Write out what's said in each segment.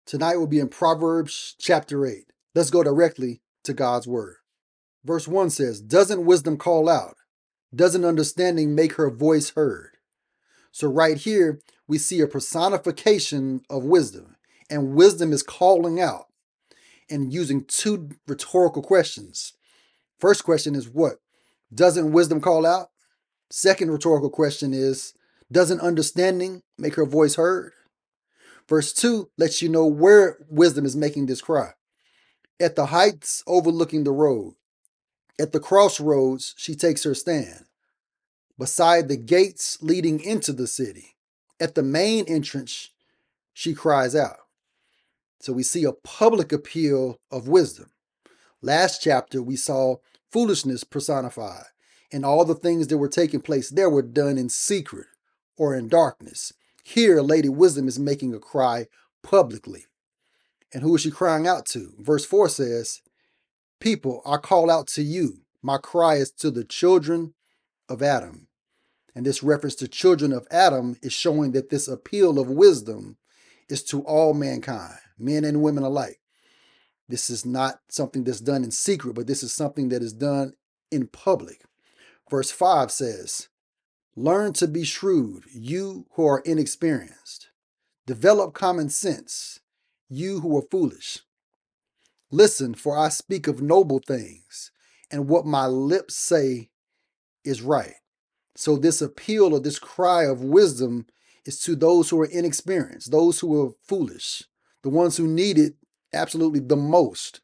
Tonight we'll be in Proverbs chapter 8. Let's go directly to God's word. Verse 1 says, "Doesn't wisdom call out? Doesn't understanding make her voice heard?" So right here, we see a personification of wisdom. And wisdom is calling out and using two rhetorical questions. First question is what? Doesn't wisdom call out? Second rhetorical question is, doesn't understanding make her voice heard? Verse 2 lets you know where wisdom is making this cry. At the heights overlooking the road, at the crossroads, she takes her stand. Beside the gates leading into the city, at the main entrance, she cries out. So we see a public appeal of wisdom. Last chapter, we saw foolishness personified, and all the things that were taking place there were done in secret or in darkness. Here, Lady Wisdom is making a cry publicly. And who is she crying out to? Verse 4 says, "People, I call out to you. My cry is to the children of Adam." And this reference to children of Adam is showing that this appeal of wisdom is to all mankind, men and women alike. This is not something that's done in secret, but this is something that is done in public. Verse 5 says, "Learn to be shrewd, you who are inexperienced. Develop common sense, you who are foolish. Listen, for I speak of noble things, and what my lips say is right." So this appeal or this cry of wisdom is to those who are inexperienced, those who are foolish, the ones who need it absolutely the most.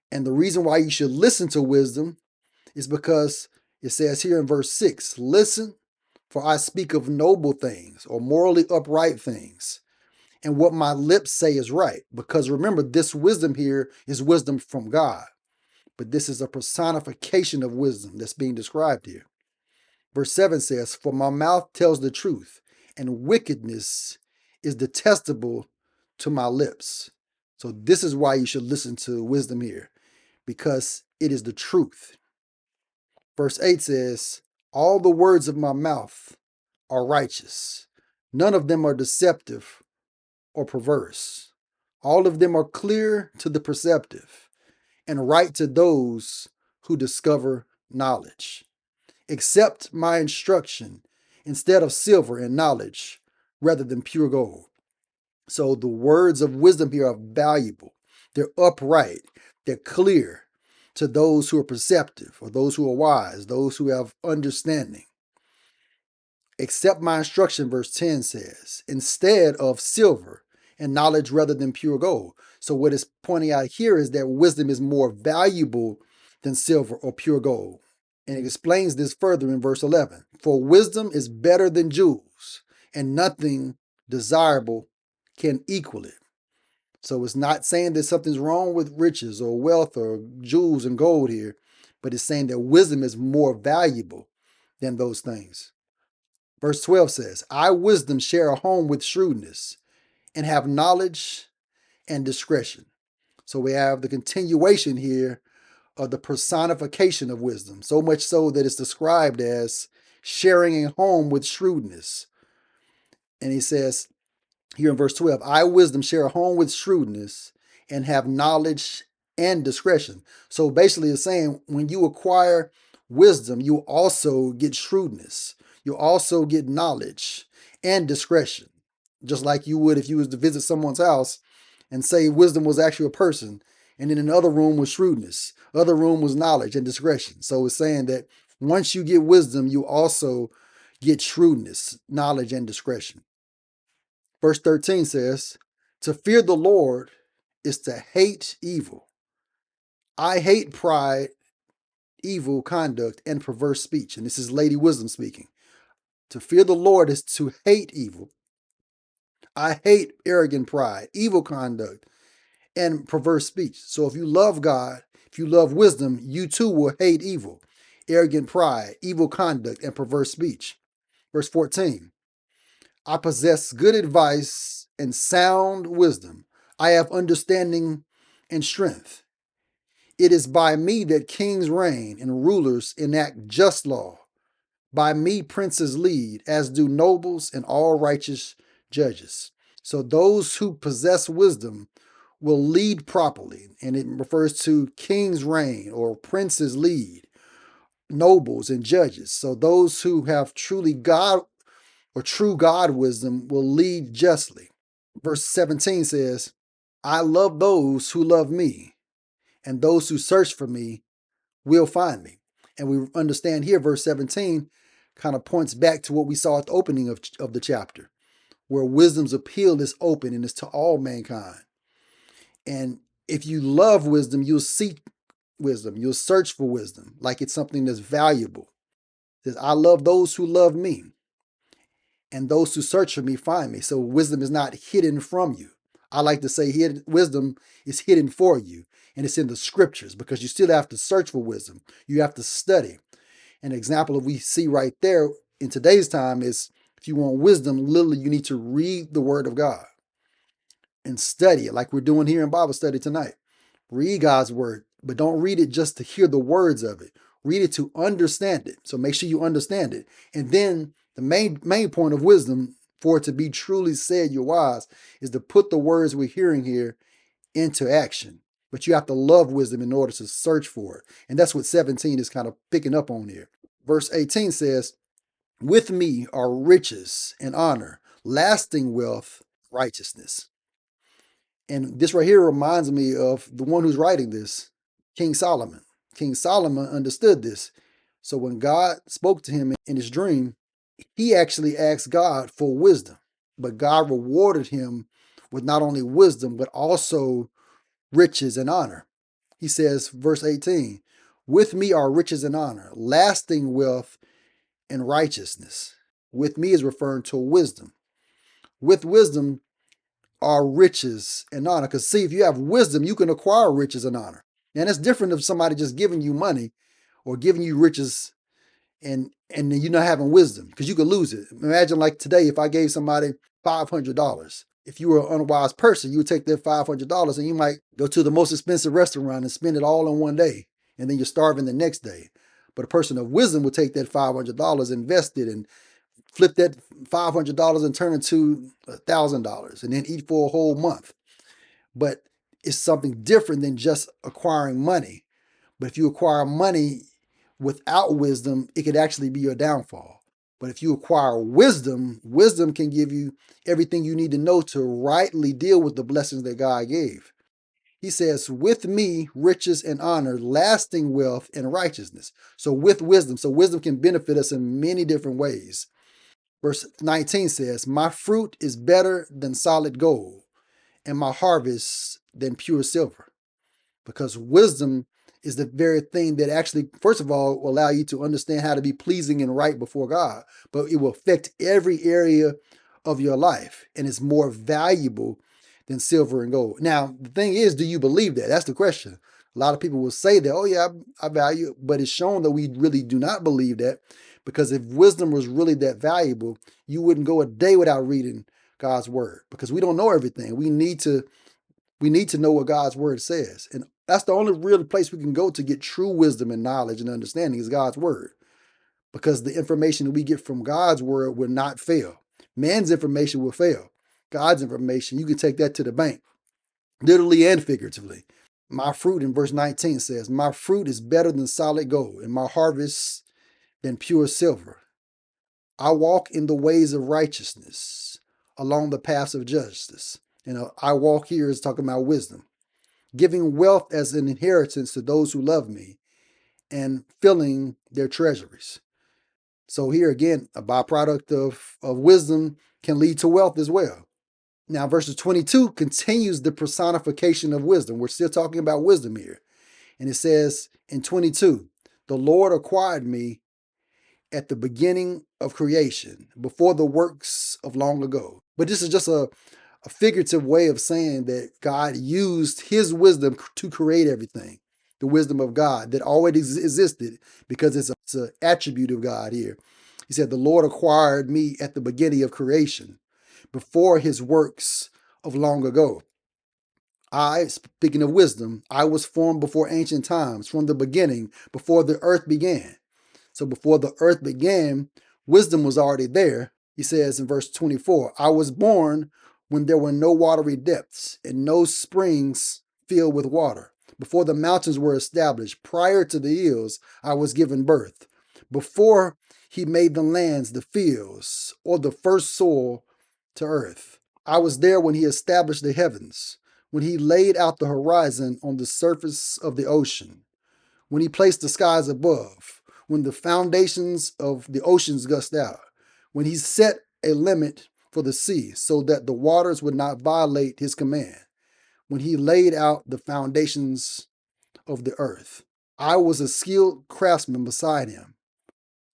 And the reason why you should listen to wisdom is because it says here in verse 6, "Listen, for I speak of noble things or morally upright things, and what my lips say is right." Because remember, this wisdom here is wisdom from God, but this is a personification of wisdom that's being described here. Verse 7 says, "For my mouth tells the truth, and wickedness is detestable to my lips." So this is why you should listen to wisdom here, because it is the truth. Verse 8 says, "All the words of my mouth are righteous. None of them are deceptive or perverse. All of them are clear to the perceptive and right to those who discover knowledge. Accept my instruction instead of silver and knowledge rather than pure gold." So the words of wisdom here are valuable. They're upright. They're clear to those who are perceptive or those who are wise, those who have understanding. "Accept my instruction," verse 10 says, "instead of silver and knowledge rather than pure gold." So what it's pointing out here is that wisdom is more valuable than silver or pure gold. And it explains this further in verse 11. "For wisdom is better than jewels, and nothing desirable can equal it." So it's not saying that something's wrong with riches or wealth or jewels and gold here, but it's saying that wisdom is more valuable than those things. Verse 12 says, "I, wisdom, share a home with shrewdness and have knowledge and discretion." So we have the continuation here of the personification of wisdom, so much so that it's described as sharing a home with shrewdness. And he says here in verse 12, "I, wisdom, share a home with shrewdness and have knowledge and discretion." So basically it's saying when you acquire wisdom, you also get shrewdness. You also get knowledge and discretion. Just like you would if you was to visit someone's house and say wisdom was actually a person, and then in the other room was shrewdness. Other room was knowledge and discretion. So it's saying that once you get wisdom, you also get shrewdness, knowledge, and discretion. Verse 13 says, "To fear the Lord is to hate evil. I hate pride, evil conduct, and perverse speech." And this is Lady Wisdom speaking. To fear the Lord is to hate evil. I hate arrogant pride, evil conduct, and perverse speech. So if you love God, if you love wisdom, you too will hate evil, arrogant pride, evil conduct, and perverse speech. Verse 14, "I possess good advice and sound wisdom. I have understanding and strength. It is by me that kings reign and rulers enact just law. By me princes lead, as do nobles and all righteous judges." So those who possess wisdom will lead properly, and it refers to kings reign or princes lead, nobles and judges. So those who have truly God or true God wisdom will lead justly. Verse 17 says, I love those who love me, and those who search for me will find me. And we understand here, verse 17 kind of points back to what we saw at the opening of the chapter, where wisdom's appeal is open and is to all mankind. And if you love wisdom, you'll seek wisdom. You'll search for wisdom like it's something that's valuable. It says, I love those who love me, and those who search for me find me. So wisdom is not hidden from you. I like to say wisdom is hidden for you, and it's in the scriptures because you still have to search for wisdom. You have to study. An example of we see right there in today's time is if you want wisdom, literally you need to read the word of God and study it like we're doing here in Bible study tonight. Read God's word, but don't read it just to hear the words of it. Read it to understand it. So make sure you understand it. And then the main point of wisdom, for it to be truly said you're wise, is to put the words we're hearing here into action. But you have to love wisdom in order to search for it. And that's what 17 is kind of picking up on here. Verse 18 says, with me are riches and honor, lasting wealth, righteousness. And this right here reminds me of the one who's writing this, King Solomon. King Solomon understood this. So when God spoke to him in his dream, he actually asked God for wisdom. But God rewarded him with not only wisdom, but also riches and honor. He says, verse 18, with me are riches and honor, lasting wealth and righteousness. With me is referring to wisdom. With wisdom are riches and honor. Because see, if you have wisdom, you can acquire riches and honor. And it's different if somebody just giving you money or giving you riches and you're not having wisdom, because you could lose it. Imagine like today, if I gave somebody $500. If you were an unwise person, you would take that $500 and you might go to the most expensive restaurant and spend it all in one day. And then you're starving the next day. But a person of wisdom would take that $500, invest it, and flip that $500 and turn it to $1,000 and then eat for a whole month. But it's something different than just acquiring money. But if you acquire money without wisdom, it could actually be your downfall. But if you acquire wisdom, wisdom can give you everything you need to know to rightly deal with the blessings that God gave. He says, with me, riches and honor, lasting wealth and righteousness. So with wisdom. So wisdom can benefit us in many different ways. Verse 19 says, my fruit is better than solid gold, and my harvest than pure silver. Because wisdom is the very thing that actually, first of all, will allow you to understand how to be pleasing and right before God, but it will affect every area of your life, and it's more valuable than silver and gold. Now, the thing is, do you believe that? That's the question. A lot of people will say that, oh yeah, I value it, but it's shown that we really do not believe that, because if wisdom was really that valuable, you wouldn't go a day without reading God's word, because we don't know everything. We need to know what God's word says. And that's the only real place we can go to get true wisdom and knowledge and understanding is God's word. Because the information that we get from God's word will not fail. Man's information will fail. God's information, you can take that to the bank, literally and figuratively. My fruit in verse 19 says, my fruit is better than solid gold, and my harvest than pure silver. I walk in the ways of righteousness, along the paths of justice. And I walk here is talking about wisdom, giving wealth as an inheritance to those who love me, and filling their treasuries. So here again, a byproduct of wisdom can lead to wealth as well. Now, verses 22 continues the personification of wisdom. We're still talking about wisdom here. And it says in 22, the Lord acquired me at the beginning of creation, before the works of long ago. But this is just a figurative way of saying that God used his wisdom to create everything. The wisdom of God that already existed, because it's an attribute of God here. He said, the Lord acquired me at the beginning of creation, before his works of long ago. I, speaking of wisdom, I was formed before ancient times, from the beginning, before the earth began. So before the earth began, wisdom was already there. He says in verse 24, I was born when there were no watery depths and no springs filled with water. Before the mountains were established, prior to the hills, I was given birth. Before he made the lands, the fields, or the first soil to earth. I was there when he established the heavens, when he laid out the horizon on the surface of the ocean, when he placed the skies above, when the foundations of the oceans gushed out, when he set a limit for the sea so that the waters would not violate his command, when he laid out the foundations of the earth. I was a skilled craftsman beside him.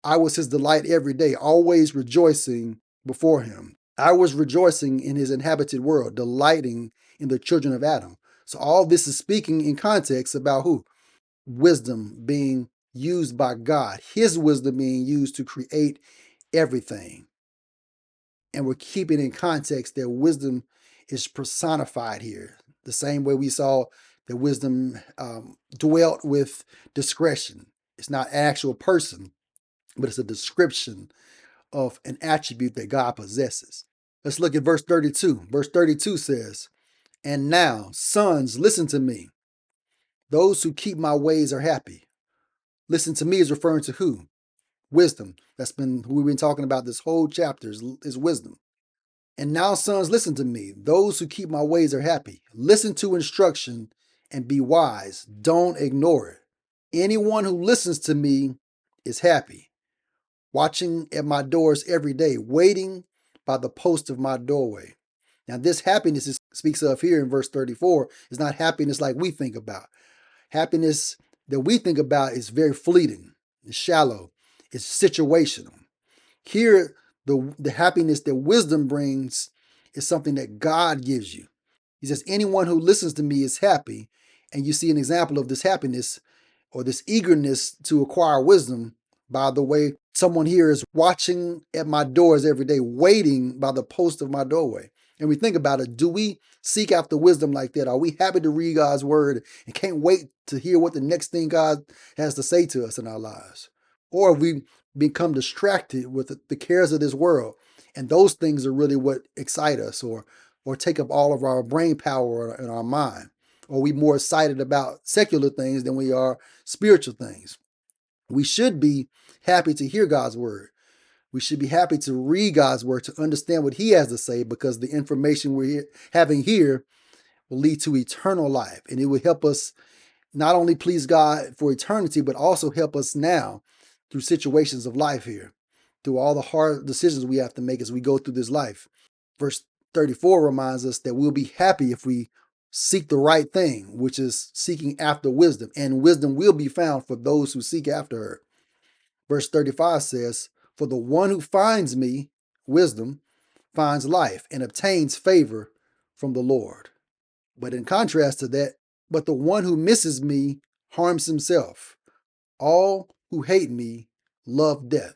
I was his delight every day, always rejoicing before him. I was rejoicing in his inhabited world, delighting in the children of Adam. So all this is speaking in context about who? Wisdom being used by God, his wisdom being used to create everything. And we're keeping in context that wisdom is personified here, the same way we saw that wisdom dwelt with discretion. It's not an actual person, but it's a description of an attribute that God possesses. Let's look at verse 32. Verse 32 says, "And now, sons, listen to me. Those who keep my ways are happy." Listen to me is referring to who? Wisdom. That's been who we've been talking about this whole chapter is wisdom. "And now, sons, listen to me. Those who keep my ways are happy. Listen to instruction and be wise. Don't ignore it. Anyone who listens to me is happy, watching at my doors every day, waiting by the post of my doorway." Now, this happiness it speaks of here in verse 34 is not happiness like we think about. Happiness that we think about is very fleeting, it's shallow, it's situational. Here, the happiness that wisdom brings is something that God gives you. He says, anyone who listens to me is happy. And you see an example of this happiness or this eagerness to acquire wisdom by the way someone here is watching at my doors every day, waiting by the post of my doorway. And we think about it, do we seek after wisdom like that? Are we happy to read God's word and can't wait to hear what the next thing God has to say to us in our lives? Or have we become distracted with the cares of this world? And those things are really what excite us or take up all of our brain power and our mind. Or are we more excited about secular things than we are spiritual things? We should be happy to hear God's word. We should be happy to read God's word, to understand what he has to say, because the information we're having here will lead to eternal life. And it will help us not only please God for eternity, but also help us now through situations of life here, through all the hard decisions we have to make as we go through this life. Verse 34 reminds us that we'll be happy if we seek the right thing, which is seeking after wisdom, and wisdom will be found for those who seek after her. Verse 35 says, "For the one who finds me, wisdom, finds life and obtains favor from the Lord." But in contrast to that, "But the one who misses me harms himself. All who hate me love death."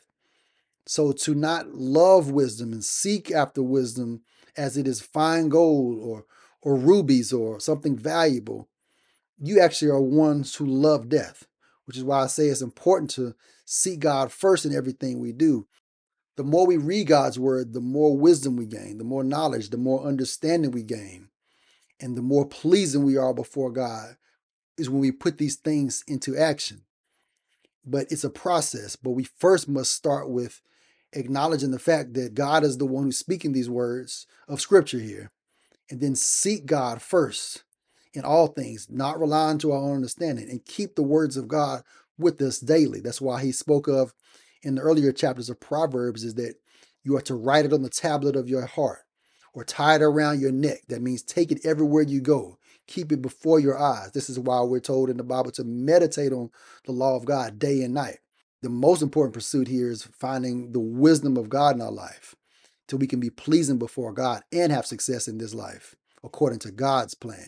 So to not love wisdom and seek after wisdom as it is fine gold or rubies or something valuable, you actually are ones who love death, which is why I say it's important to seek God first in everything we do. The more we read God's word, the more wisdom we gain, the more knowledge, the more understanding we gain, and the more pleasing we are before God is when we put these things into action. But it's a process. But we first must start with acknowledging the fact that God is the one who's speaking these words of scripture here, and then seek God first in all things, not rely on to our own understanding, and keep the words of God with us daily. That's why he spoke of in the earlier chapters of Proverbs is that you are to write it on the tablet of your heart or tie it around your neck. That means take it everywhere you go. Keep it before your eyes. This is why we're told in the Bible to meditate on the law of God day and night. The most important pursuit here is finding the wisdom of God in our life till we can be pleasing before God and have success in this life according to God's plan.